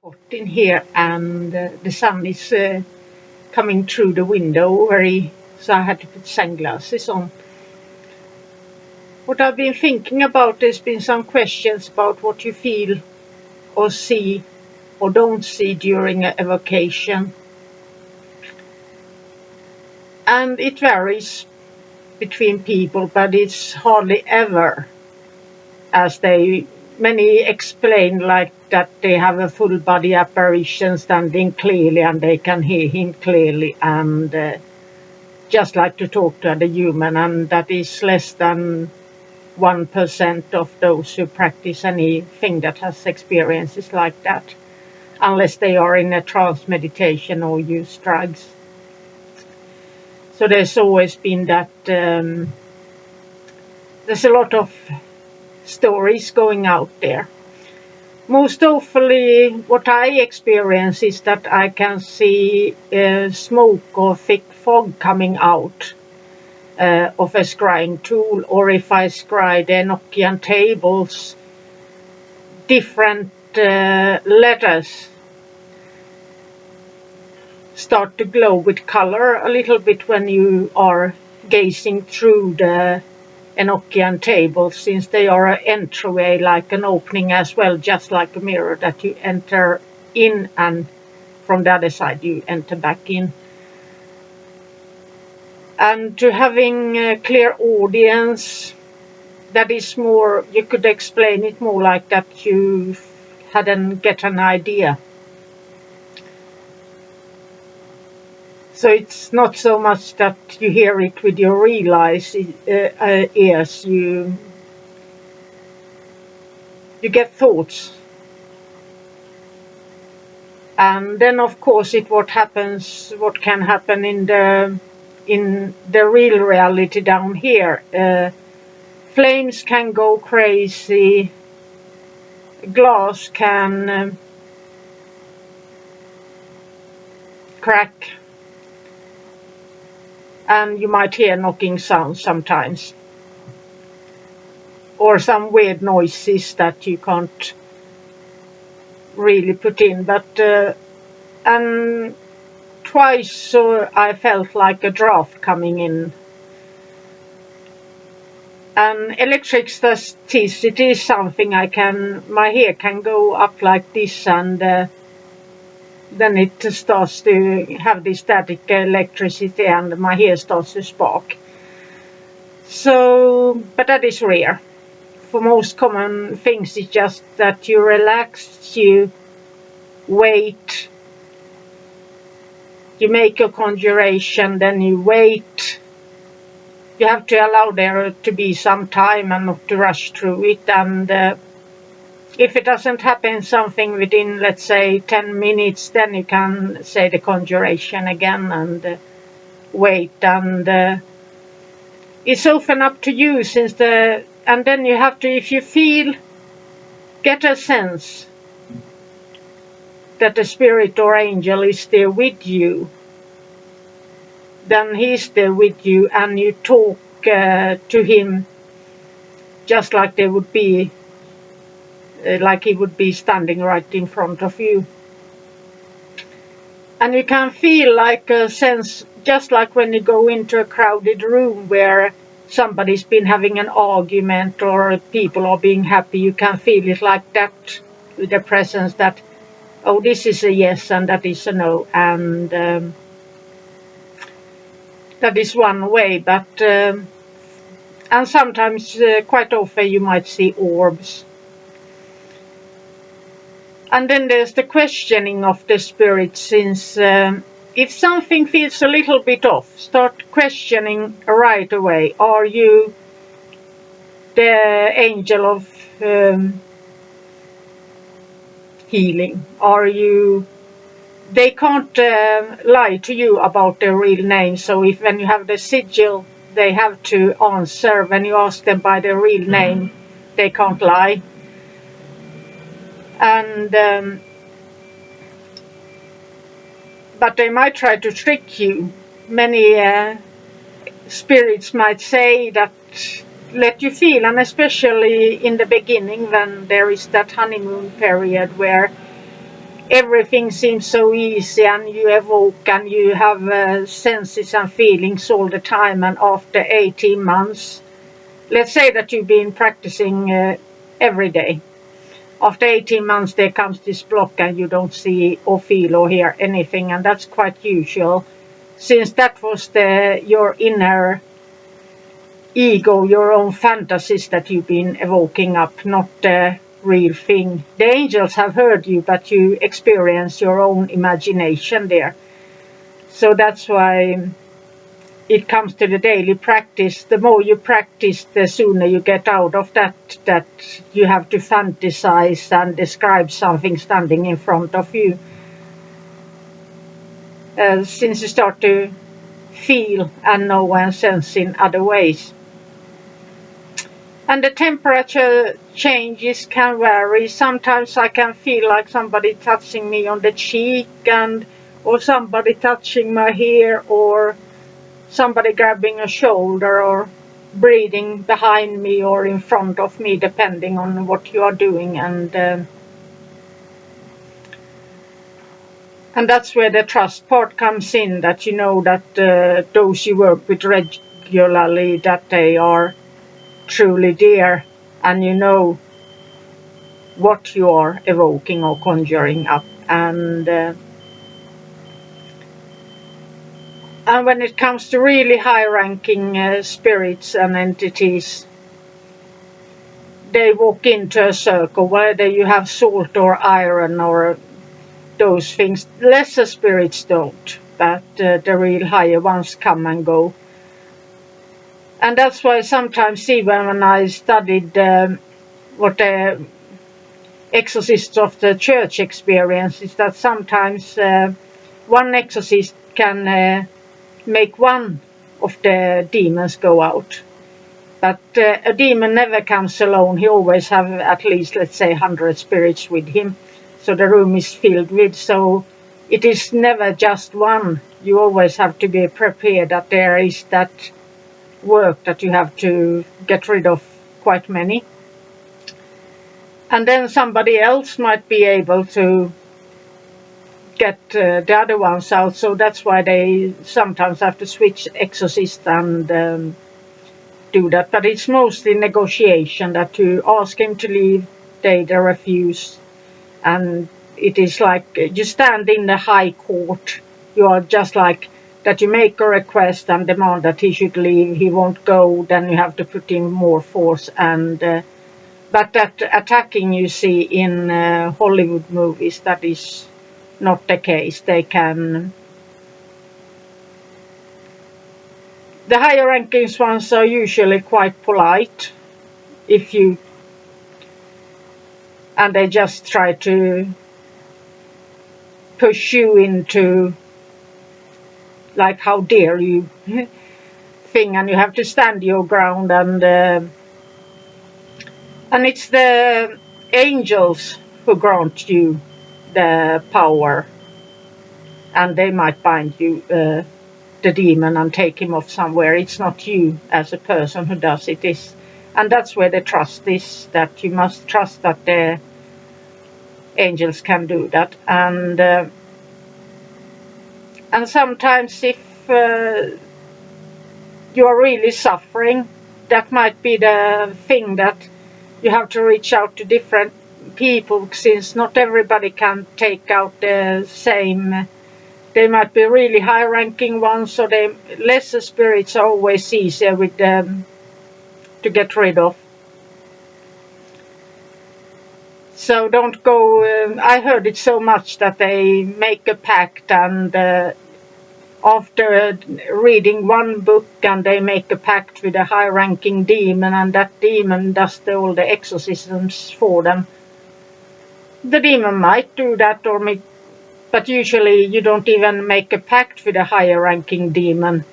hot in here, and the sun is coming through the window so I had to put sunglasses on. What I've been thinking about, there's been some questions about what you feel or see or don't see during an evocation. And it varies between people, but it's hardly ever as many explain like that they have a full body apparition standing clearly and they can hear him clearly and just like to talk to other human, and that is less than 1% of those who practice anything that has experiences like that, unless they are in a trance meditation or use drugs. So there's always been that there's a lot of stories going out there. Most awfully, what I experience is that I can see smoke or thick fog coming out of a scrying tool, or if I scry the Enochian tables, different letters start to glow with color a little bit when you are gazing through the Enochian tables, since they are an entryway, like an opening as well, just like a mirror that you enter in and from the other side you enter back in. And to having a clear audience, that is more, you could explain it more like that you get an idea. So it's not so much that you hear it with your real eyes, ears. You get thoughts, and then of course what can happen in the real reality down here. Flames can go crazy. Glass can crack. And you might hear knocking sounds sometimes, or some weird noises that you can't really put in. But and twice I felt like a draft coming in. And electricity is something my hair can go up like this, and then it starts to have this static electricity and my hair starts to spark. So, but that is rare. For most common things, it's just that you relax, you wait, you make a conjuration, then you wait. You have to allow there to be some time and not to rush through it. And if it doesn't happen something within, let's say, 10 minutes, then you can say the conjuration again and wait. And it's often up to you, and then you have to, if you get a sense that the spirit or angel is there with you, then he's there with you, and you talk to him just like they would be, like he would be standing right in front of you. And you can feel like a sense, just like when you go into a crowded room where somebody's been having an argument or people are being happy, you can feel it like that with the presence that, oh, this is a yes and that is a no. And that is one way, but and sometimes, quite often, you might see orbs. And then there's the questioning of the spirit, since if something feels a little bit off, start questioning right away. Are you the angel of healing? They can't lie to you about their real name. So when you have the sigil, they have to answer. When you ask them by their real name, they can't lie. And but they might try to trick you. Many spirits might say that, let you feel, and especially in the beginning when there is that honeymoon period where everything seems so easy, and you evoke and you have senses and feelings all the time. And after 18 months, let's say that you've been practicing every day. After 18 months, there comes this block and you don't see or feel or hear anything, and that's quite usual, since that was your inner ego, your own fantasies that you've been evoking up, not the real thing. The angels have heard you, but you experience your own imagination there. So that's why it comes to the daily practice. The more you practice, the sooner you get out of that you have to fantasize and describe something standing in front of you. Since you start to feel and know and sense in other ways. And the temperature changes can vary. Sometimes I can feel like somebody touching me on the cheek, or somebody touching my hair, or somebody grabbing a shoulder, or breathing behind me or in front of me, depending on what you are doing. And that's where the trust part comes in, that you know that those you work with regularly, that they are truly dear, and you know what you are evoking or conjuring up. And when it comes to really high-ranking spirits and entities, they walk into a circle, whether you have salt or iron or those things. Lesser spirits don't, but the real higher ones come and go. And that's why sometimes, even when I studied what the exorcists of the church experience, is that sometimes one exorcist can make one of the demons go out. But a demon never comes alone. He always have at least, let's say, 100 spirits with him. So the room is filled with. So it is never just one. You always have to be prepared that there is that work that you have to get rid of quite many. And then somebody else might be able to get the other ones out. So that's why they sometimes have to switch exorcist and do that. But it's mostly negotiation, that you ask him to leave, they refuse. And it is like you stand in the high court. You are just like that. You make a request and demand that he should leave. He won't go. Then you have to put in more force. But that attacking you see in Hollywood movies, that is not the case. They can. The higher rankings ones are usually quite polite, and they just try to push you into, like, how dare you thing, and you have to stand your ground. And it's the angels who grant you the power, and they might bind you, the demon, and take him off somewhere. It's not you as a person who does it. And that's where the trust is, that you must trust that the angels can do that. And sometimes if you are really suffering, that might be the thing, that you have to reach out to different people, since not everybody can take out the same. They might be really high-ranking ones, so the lesser spirits are always easier with them to get rid of. So don't go. I heard it so much that they make a pact, and after reading one book, and they make a pact with a high-ranking demon, and that demon does all the exorcisms for them. The demon might do that, but usually you don't even make a pact with a higher-ranking demon,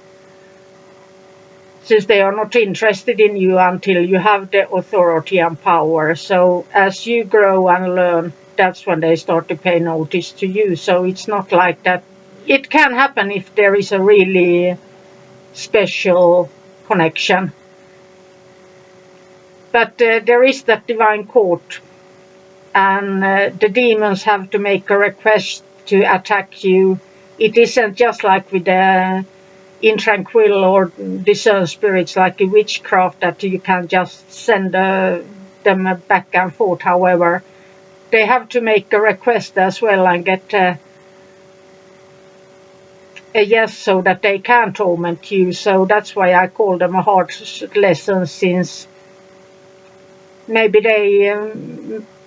since they are not interested in you until you have the authority and power. So as you grow and learn, that's when they start to pay notice to you. So it's not like that. It can happen if there is a really special connection. But there is that divine court and the demons have to make a request to attack you. It isn't just like with the intranquil or discern spirits like a witchcraft that you can just send them back and forth. However, they have to make a request as well and get a yes so that they can torment you. So that's why I call them a hard lesson, since maybe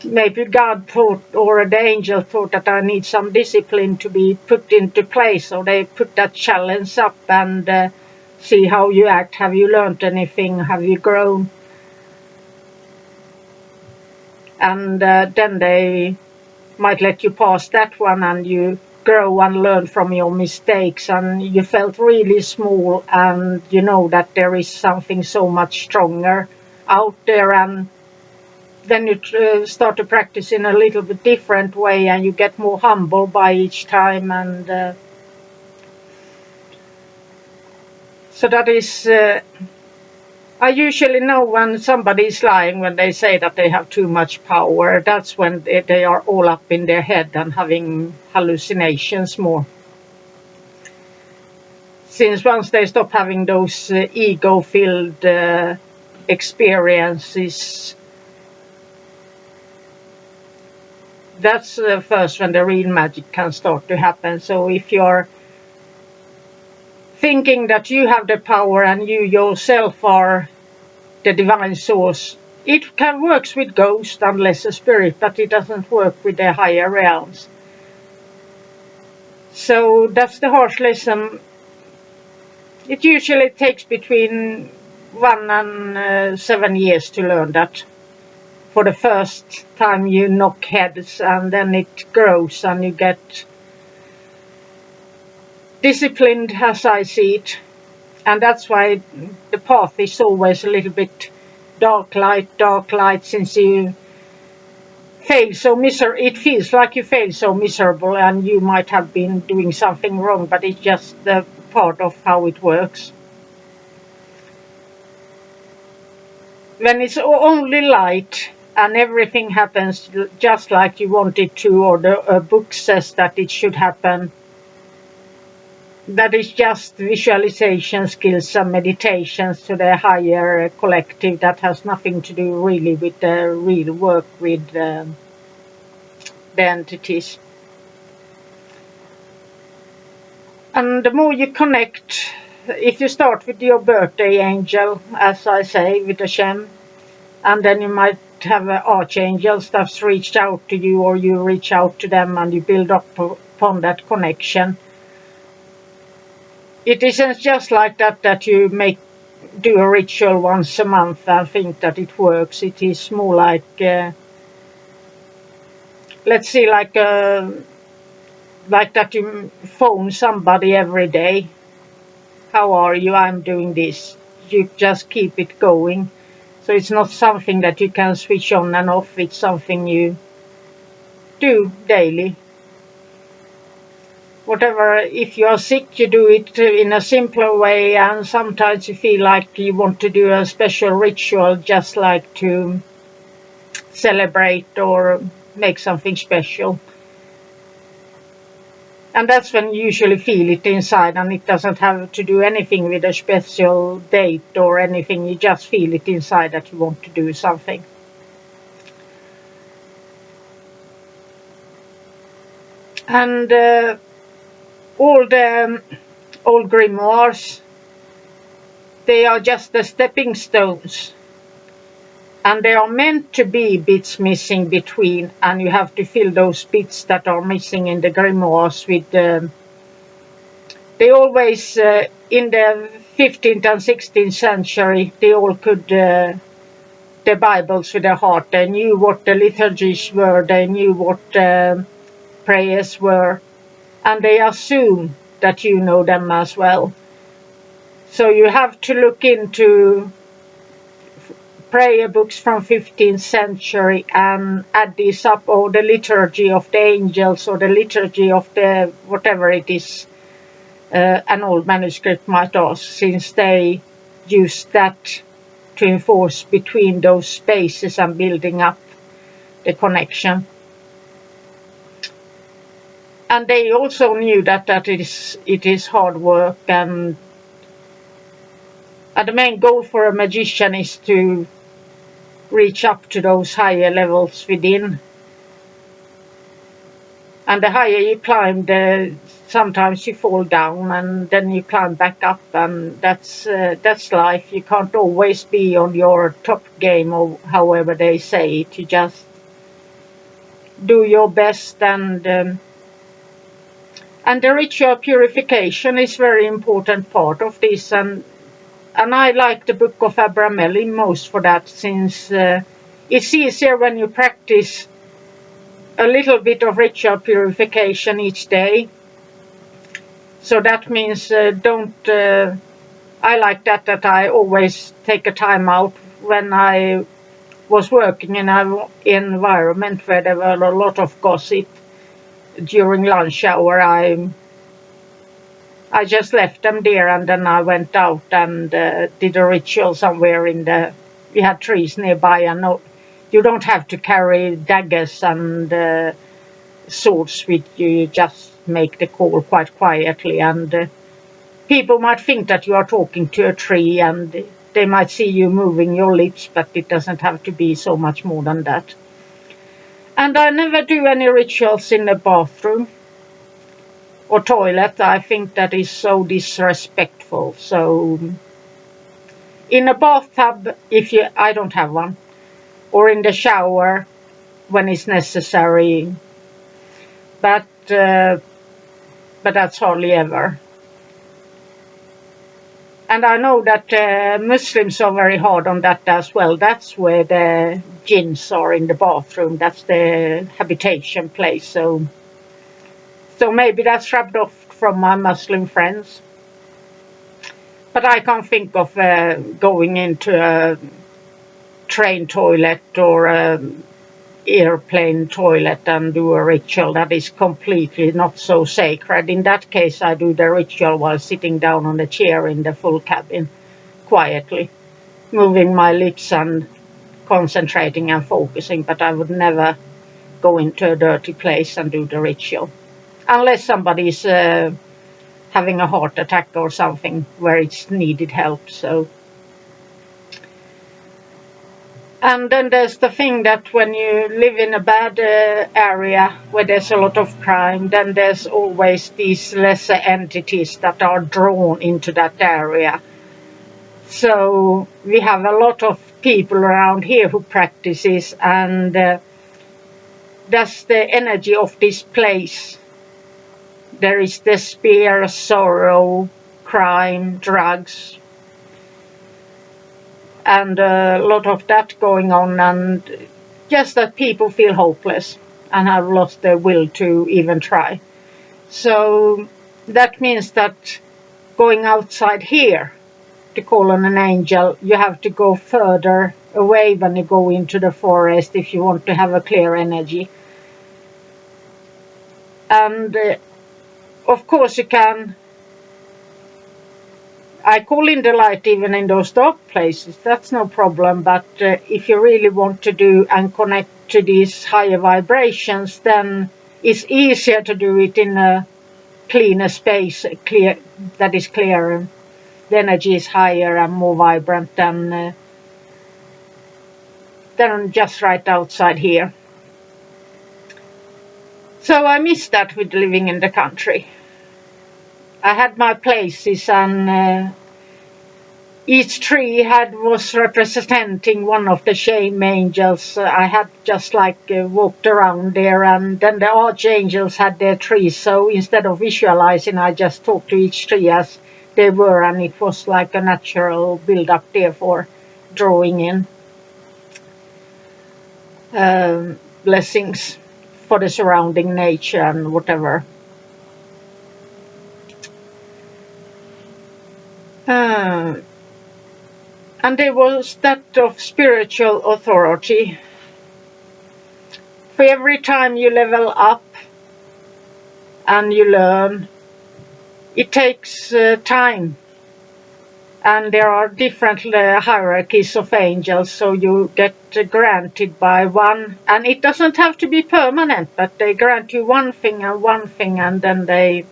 maybe God thought or the angel thought that I need some discipline to be put into place, so they put that challenge up and see how you act. Have you learned anything? Have you grown? And then they might let you pass that one, and you grow and learn from your mistakes, and you felt really small, and you know that there is something so much stronger out there. And then you start to practice in a little bit different way, and you get more humble by each time. And so that is, I usually know when somebody is lying when they say that they have too much power. That's when they are all up in their head and having hallucinations more. Since once they stop having those ego-filled experiences, that's first when the real magic can start to happen. So if you're thinking that you have the power and you yourself are the divine source, it can work with ghosts and lesser spirit, but it doesn't work with the higher realms. So that's the harsh lesson. It usually takes between 1 and 7 years to learn that. For the first time you knock heads, and then it grows and you get disciplined, as I see it. And that's why the path is always a little bit dark light, since you fail so miserable. It feels like you fail so miserable, and you might have been doing something wrong, but it's just the part of how it works. When it's only light and everything happens just like you want it to, or the book says that it should happen, that is just visualization skills and meditations to the higher collective. That has nothing to do really with the real work with the entities. And the more you connect, if you start with your birthday angel, as I say, with the Shem, and then you might have archangels that's reached out to you, or you reach out to them, and you build up upon that connection. It isn't just like that you do a ritual once a month and think that it works. It is more like, let's see, like that you phone somebody every day. How are you? I'm doing this. You just keep it going. So it's not something that you can switch on and off. It's something you do daily. Whatever, if you are sick, you do it in a simpler way, and sometimes you feel like you want to do a special ritual, just like to celebrate or make something special. And that's when you usually feel it inside, and it doesn't have to do anything with a special date or anything. You just feel it inside that you want to do something. And all the old grimoires, they are just the stepping stones. And they are meant to be bits missing between, and you have to fill those bits that are missing in the grimoires with they always, in the 15th and 16th century, they all could the Bibles with their heart. They knew what the liturgies were, they knew what prayers were, and they assume that you know them as well. So you have to look into prayer books from 15th century and add this up, or the liturgy of the angels, or the liturgy of the whatever it is, an old manuscript might ask, since they use that to enforce between those spaces and building up the connection. And they also knew that it is hard work, and the main goal for a magician is to reach up to those higher levels within. And the higher you climb, sometimes you fall down and then you climb back up, and that's life. You can't always be on your top game, or however they say it. You just do your best, and the ritual purification is very important part of this, and I like the Book of Abramelin most for that, since it's easier when you practice a little bit of ritual purification each day. So that means I like that I always take a time out when I was working in an environment where there were a lot of gossip during lunch hour. I just left them there, and then I went out and did a ritual somewhere we had trees nearby, and you don't have to carry daggers and swords with you. You just make the call quite quietly, and people might think that you are talking to a tree, and they might see you moving your lips, but it doesn't have to be so much more than that. And I never do any rituals in the bathroom or toilet. I think that is so disrespectful. So in a bathtub, I don't have one, or in the shower when it's necessary, but that's hardly ever. And I know that Muslims are very hard on that as well. That's where the jinns are, in the bathroom. That's the habitation place. So maybe that's rubbed off from my Muslim friends. But I can't think of going into a train toilet or an airplane toilet and do a ritual. That is completely not so sacred. In that case, I do the ritual while sitting down on a chair in the full cabin, quietly, moving my lips and concentrating and focusing. But I would never go into a dirty place and do the ritual, unless somebody is having a heart attack or something where it's needed help. So. And then there's the thing that when you live in a bad area where there's a lot of crime, then there's always these lesser entities that are drawn into that area. So we have a lot of people around here who practices, and that's the energy of this place. There is despair, sorrow, crime, drugs, and a lot of that going on, and just that people feel hopeless and have lost their will to even try. So that means that going outside here to call on an angel, you have to go further away when you go into the forest if you want to have a clear energy. And of course you can. I call in the light even in those dark places, that's no problem, but if you really want to do and connect to these higher vibrations, then it's easier to do it in a cleaner space, that is clearer. The energy is higher and more vibrant than just right outside here. So I miss that with living in the country. I had my places, and each tree was representing one of the shame angels. I had just walked around there, and then the archangels had their trees. So instead of visualizing, I just talked to each tree as they were, and it was like a natural build-up there for drawing in blessings for the surrounding nature and whatever. And there was that of spiritual authority. For every time you level up and you learn, it takes time. And there are different hierarchies of angels, so you get granted by one, and it doesn't have to be permanent, but they grant you one thing, and then they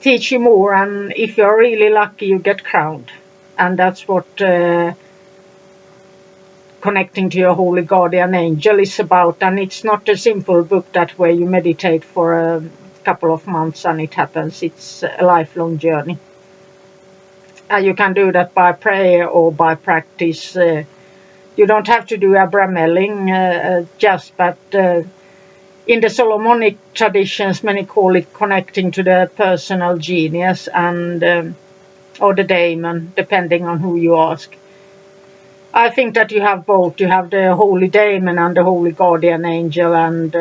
teach you more, and if you're really lucky you get crowned. And that's what connecting to your holy guardian angel is about. And it's not a simple book that where you meditate for a couple of months and it happens. It's a lifelong journey. You can do that by prayer or by practice. You don't have to do Abramelling but in the Solomonic traditions, many call it connecting to the personal genius and or the daemon, depending on who you ask. I think that you have both. You have the holy daemon and the holy guardian angel, and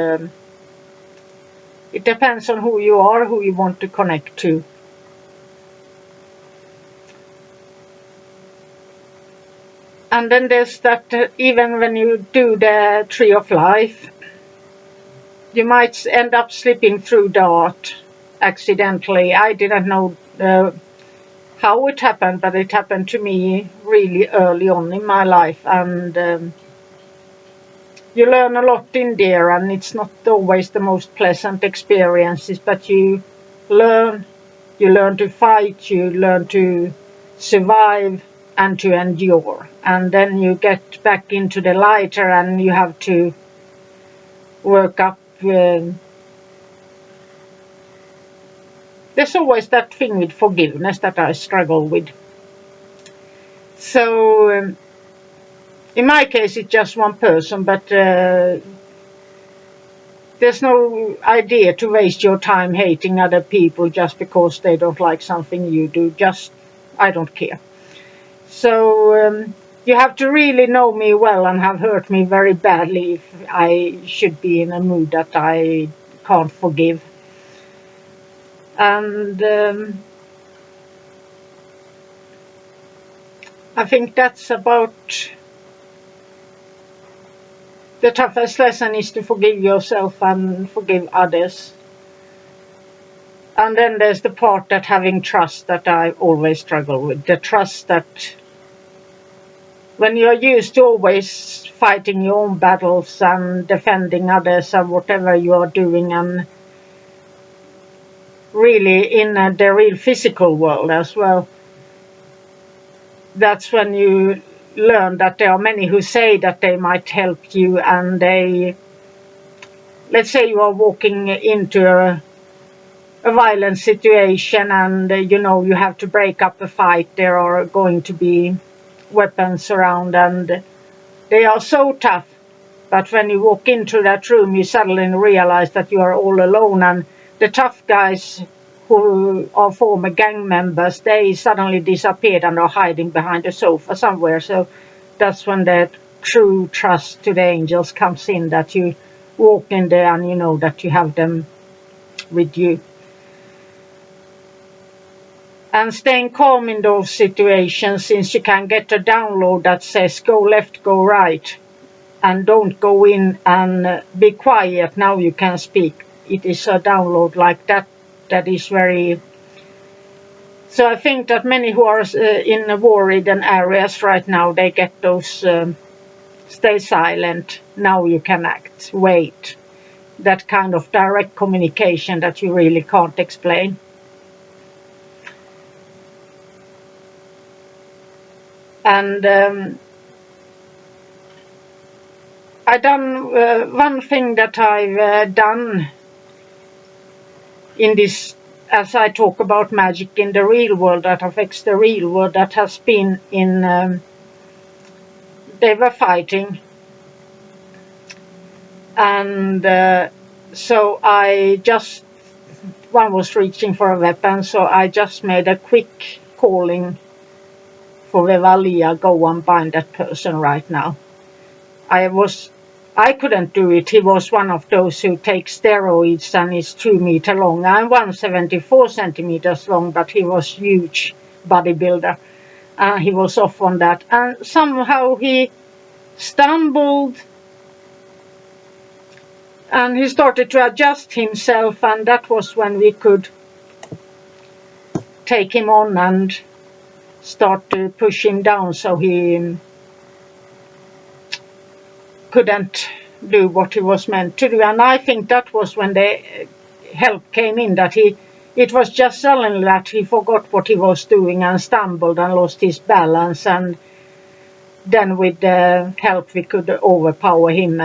it depends on who you are, who you want to connect to. And then there's that even when you do the Tree of Life, you might end up slipping through the art accidentally. I didn't know how it happened, but it happened to me really early on in my life. And you learn a lot in there, and it's not always the most pleasant experiences, but you learn to fight, you learn to survive and to endure. And then you get back into the lighter and you have to work up. There's always that thing with forgiveness that I struggle with. So in my case it's just one person, but there's no idea to waste your time hating other people just because they don't like something you do. I don't care. So you have to really know me well and have hurt me very badly if I should be in a mood that I can't forgive. And I think that's about the toughest lesson, is to forgive yourself and forgive others. And then there's the part that having trust that I always struggle with. The trust that when you're used to always fighting your own battles and defending others and whatever you are doing, and really in the real physical world as well, that's when you learn that there are many who say that they might help you, and let's say you are walking into a violent situation and you have to break up a fight. There are going to be weapons around and they are so tough, but when you walk into that room you suddenly realize that you are all alone, and the tough guys who are former gang members, they suddenly disappeared and are hiding behind a sofa somewhere. So that's when that true trust to the angels comes in, that you walk in there and you know that you have them with you. And staying calm in those situations, since you can get a download that says go left, go right, and don't go in and be quiet, now you can speak. It is a download like that is very... So I think that many who are in war-ridden areas right now, they get those stay silent, now you can act, wait. That kind of direct communication that you really can't explain. And I done one thing that I've done in this, as I talk about magic in the real world that affects the real world, that has been in they were fighting, and so one was reaching for a weapon, so I just made a quick calling for Vevalia, go and bind that person right now. I couldn't do it. He was one of those who take steroids and is 2 meters long. I'm 174 centimeters long, but he was huge bodybuilder. He was off on that. And somehow he stumbled and he started to adjust himself, and that was when we could take him on and start to push him down so he couldn't do what he was meant to do. And I think that was when the help came in, that it was just suddenly that he forgot what he was doing and stumbled and lost his balance, and then with the help we could overpower him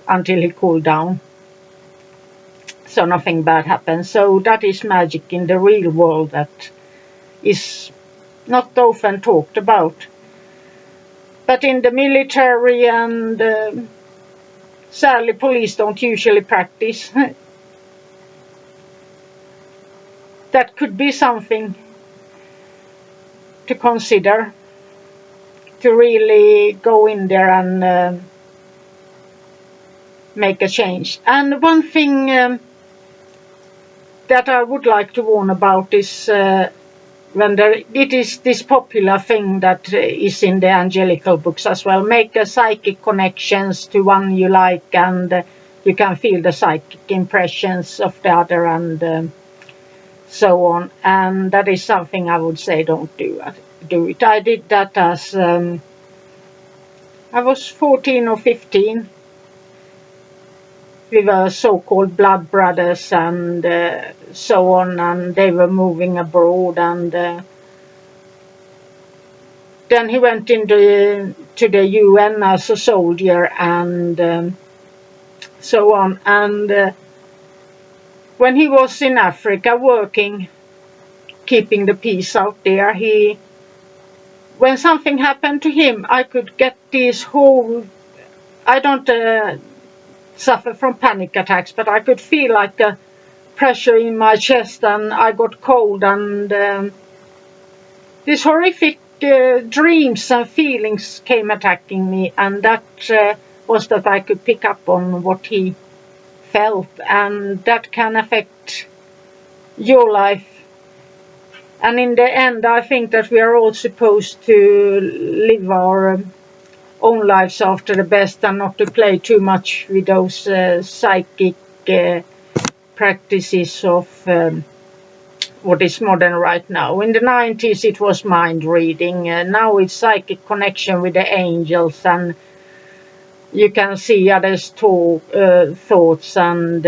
until he cooled down. So nothing bad happened. So that is magic in the real world that is not often talked about. But in the military and sadly police don't usually practice. That could be something to consider, to really go in there and make a change. And one thing that I would like to warn about is when it is this popular thing that is in the angelical books as well. Make a psychic connections to one you like, and you can feel the psychic impressions of the other, and so on. And that is something I would say don't do it. I did that as I was 14 or 15. We were so-called blood brothers and so on, and they were moving abroad, and then he went to the UN as a soldier and so on. And when he was in Africa working, keeping the peace out there, when something happened to him, I could get this whole, I don't suffer from panic attacks, but I could feel like a pressure in my chest, and I got cold, and these horrific dreams and feelings came attacking me, and that was that I could pick up on what he felt, and that can affect your life. And in the end, I think that we are all supposed to live our own lives after the best, and not to play too much with those psychic practices of what is modern right now. In the 90s it was mind reading, now it's psychic connection with the angels, and you can see others' thoughts, and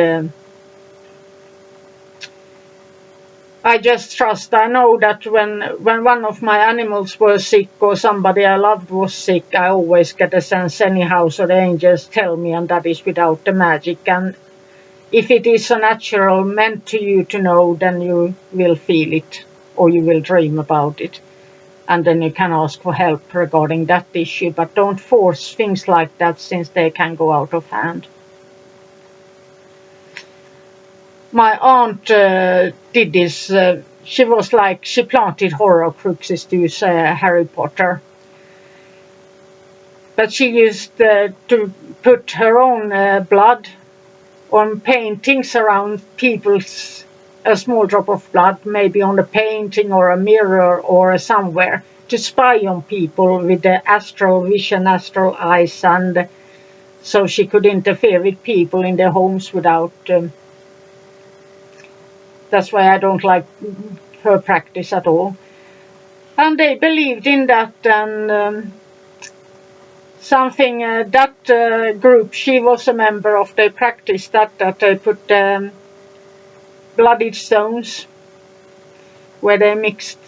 I just trust. I know that when one of my animals were sick or somebody I loved was sick, I always get a sense anyhow, so the angels tell me, and that is without the magic. And if it is a natural meant to you to know, then you will feel it, or you will dream about it, and then you can ask for help regarding that issue. But don't force things like that, since they can go out of hand. My aunt did this. She planted horcruxes to Harry Potter. But she used to put her own blood on paintings around people's, a small drop of blood, maybe on a painting or a mirror or somewhere, to spy on people with the astral vision, astral eyes, and so she could interfere with people in their homes without. That's why I don't like her practice at all. And they believed in that, and something that group she was a member of, they practiced that they put bloodied stones where they mixed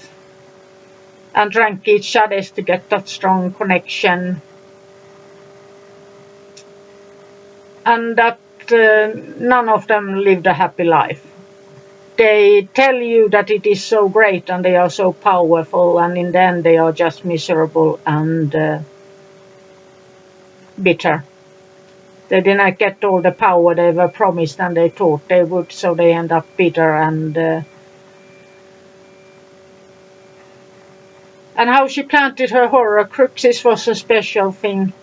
and drank each other's to get that strong connection, and that none of them lived a happy life. They tell you that it is so great and they are so powerful, and in the end they are just miserable and bitter. They did not get all the power they were promised and they thought they would, so they end up bitter. And how she planted her horcruxes was a special thing.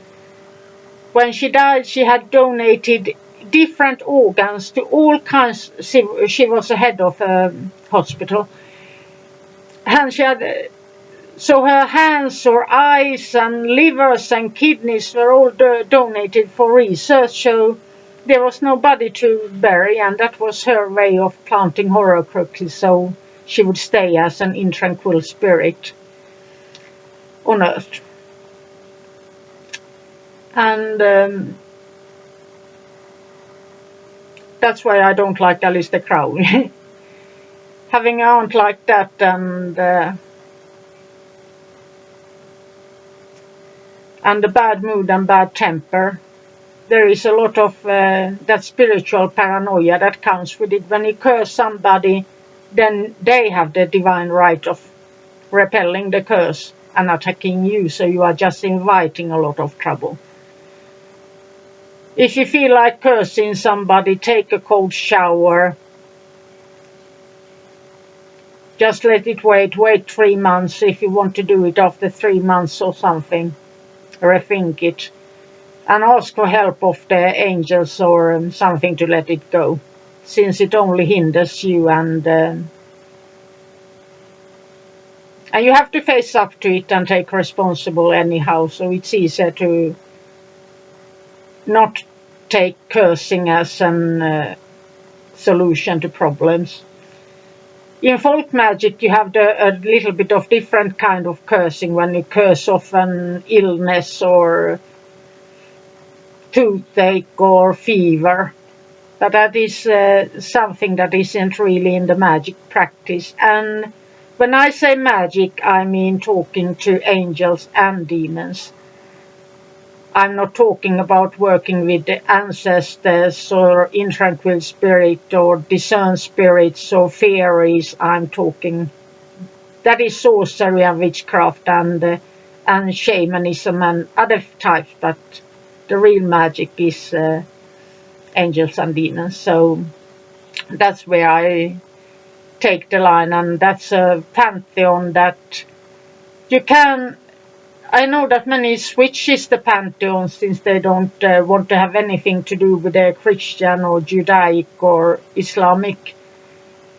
When she died, she had donated different organs to all kinds. She was the head of a hospital, and she had, so her hands or eyes and livers and kidneys were all donated for research, so there was nobody to bury, and that was her way of planting horcruxes. So she would stay as an intranquil spirit on Earth. And that's why I don't like Alistair Crowley. Having an aunt like that and the bad mood and bad temper, there is a lot of that spiritual paranoia that comes with it. When you curse somebody, then they have the divine right of repelling the curse and attacking you, so you are just inviting a lot of trouble. If you feel like cursing somebody, take a cold shower. Just let it wait 3 months if you want to do it after 3 months or something. Rethink it. And ask for help of the angels or something to let it go. Since it only hinders you and you have to face up to it and take responsible anyhow. So it's easier to not take cursing as a solution to problems. In folk magic, you have a little bit of different kind of cursing when you curse off an illness or toothache or fever. But that is something that isn't really in the magic practice. And when I say magic, I mean talking to angels and demons. I'm not talking about working with the ancestors or intranquil spirit or discerned spirits or fairies. I'm talking, that is sorcery and witchcraft and shamanism and other types, but the real magic is angels and demons. So that's where I take the line, and that's a pantheon that you can. I know that many switches the pantheon since they don't want to have anything to do with the Christian or Judaic or Islamic.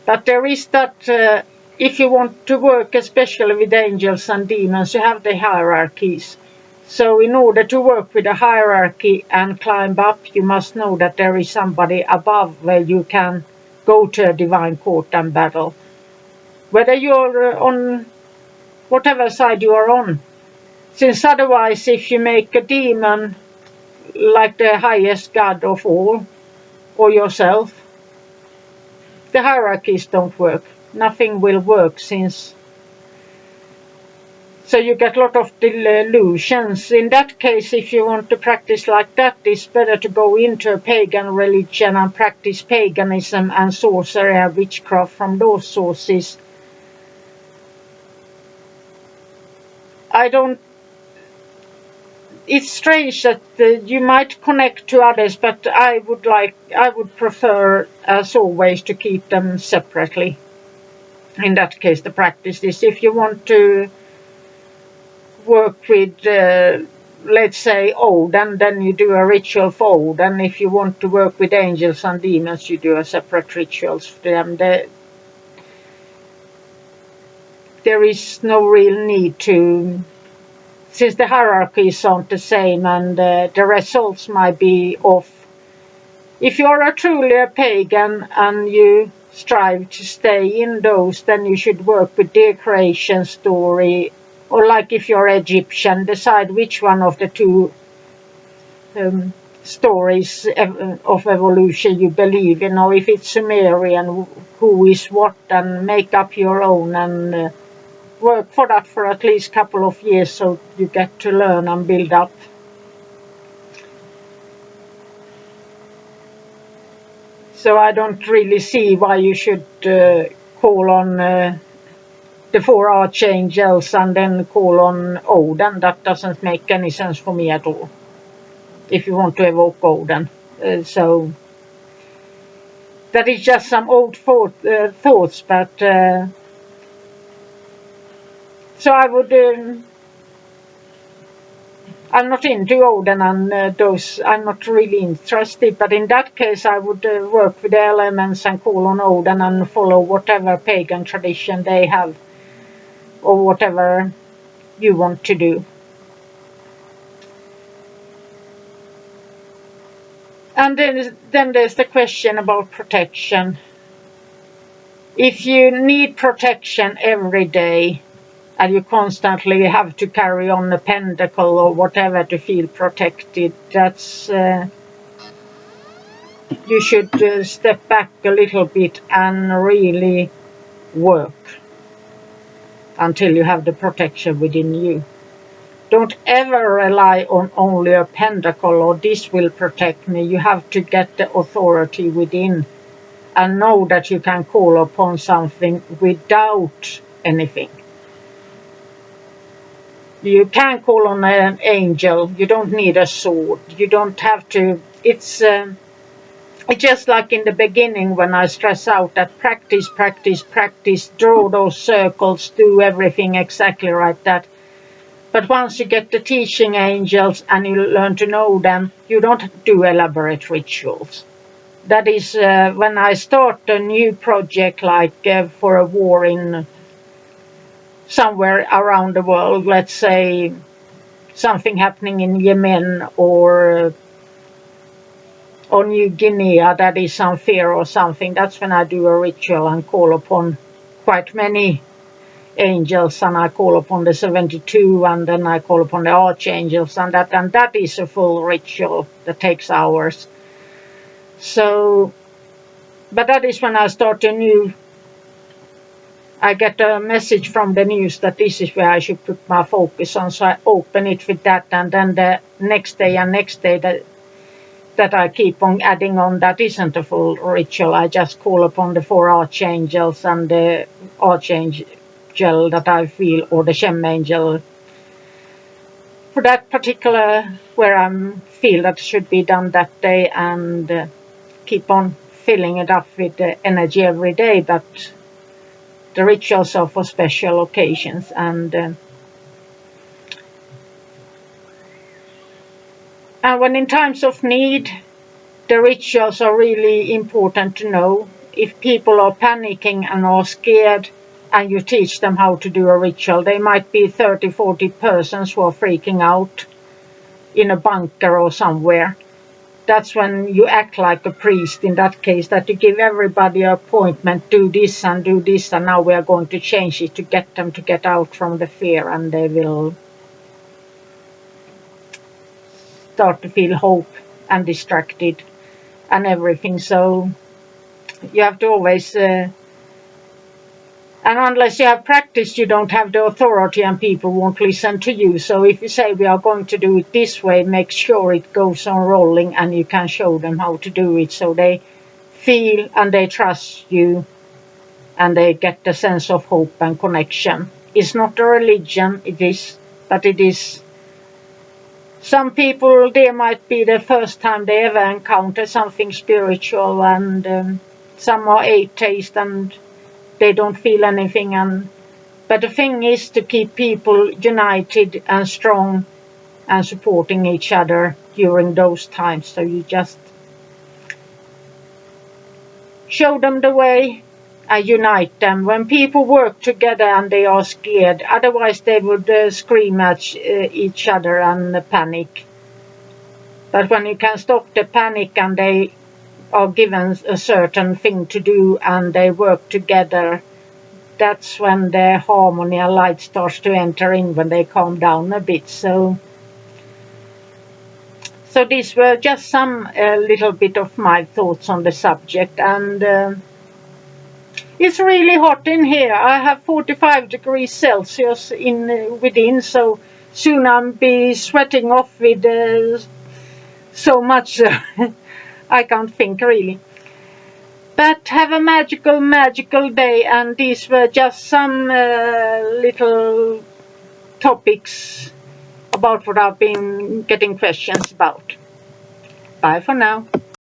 But there is that if you want to work especially with angels and demons, you have the hierarchies. So in order to work with a hierarchy and climb up, you must know that there is somebody above where you can go to a divine court and battle. Whether you're on whatever side you are on. Since otherwise, if you make a demon like the highest god of all, or yourself, the hierarchies don't work. Nothing will work since. So you get a lot of delusions. In that case, if you want to practice like that, it's better to go into a pagan religion and practice paganism and sorcery and witchcraft from those sources. It's strange that you might connect to others, but I would prefer, as always, to keep them separately. In that case, the practice is if you want to work with, let's say, Odin, then you do a ritual for Odin. If you want to work with angels and demons, you do a separate rituals for them. There is no real need to. Since the hierarchies aren't the same and the results might be off. If you are truly a pagan and you strive to stay in those, then you should work with the creation story, or like if you're Egyptian, decide which one of the two stories of evolution you believe in, or if it's Sumerian, who is what, and make up your own and work for that for at least a couple of years so you get to learn and build up. So I don't really see why you should call on the 4 archangels and then call on Odin. That doesn't make any sense for me at all. If you want to evoke Odin. So that is just some old thoughts, but so I would. I'm not into Odin and those. I'm not really interested. But in that case, I would work with the elements and call on Odin and follow whatever pagan tradition they have, or whatever you want to do. And then there's the question about protection. If you need protection every day and you constantly have to carry on a pentacle or whatever to feel protected, that's you should step back a little bit and really work until you have the protection within you. Don't ever rely on only a pentacle or this will protect me. You have to get the authority within and know that you can call upon something without anything. You can call on an angel. You don't need a sword. You don't have to. It's just like in the beginning when I stress out that practice, practice, practice, draw those circles, do everything exactly like that. But once you get the teaching angels and you learn to know them, you don't do elaborate rituals. That is when I start a new project like for a war in somewhere around the world, let's say something happening in Yemen or New Guinea, that is some fear or something, that's when I do a ritual and call upon quite many angels, and I call upon the 72 and then I call upon the archangels and that is a full ritual that takes hours. So, but that is when I start a new, I get a message from the news that this is where I should put my focus on, so I open it with that, and then the next day and next day that I keep on adding on, that isn't a full ritual. I just call upon the 4 archangels and the archangel that I feel, or the Shem angel for that particular where I feel that should be done that day, and keep on filling it up with the energy every day. But the rituals are for special occasions, and when in times of need, the rituals are really important to know. If people are panicking and are scared and you teach them how to do a ritual, they might be 30, 40 persons who are freaking out in a bunker or somewhere. That's when you act like a priest in that case, that you give everybody an appointment, do this, and now we are going to change it to get them to get out from the fear, and they will start to feel hope and distracted and everything. So you have to always, and unless you have practiced, you don't have the authority and people won't listen to you. So if you say we are going to do it this way, make sure it goes on rolling and you can show them how to do it, so they feel and they trust you and they get the sense of hope and connection. It's not a religion, it is, but it is. Some people, they might be the first time they ever encounter something spiritual, and some are atheist and they don't feel anything. But the thing is to keep people united and strong and supporting each other during those times. So you just show them the way and unite them. When people work together and they are scared, otherwise they would scream at each other and panic. But when you can stop the panic and they are given a certain thing to do and they work together, that's when the harmony and light starts to enter in, when they calm down a bit. So these were just some little bit of my thoughts on the subject, and it's really hot in here. I have 45 degrees Celsius within, so soon I'll be sweating off with so much I can't think really. But have a magical day, and these were just some little topics about what I've been getting questions about. Bye for now.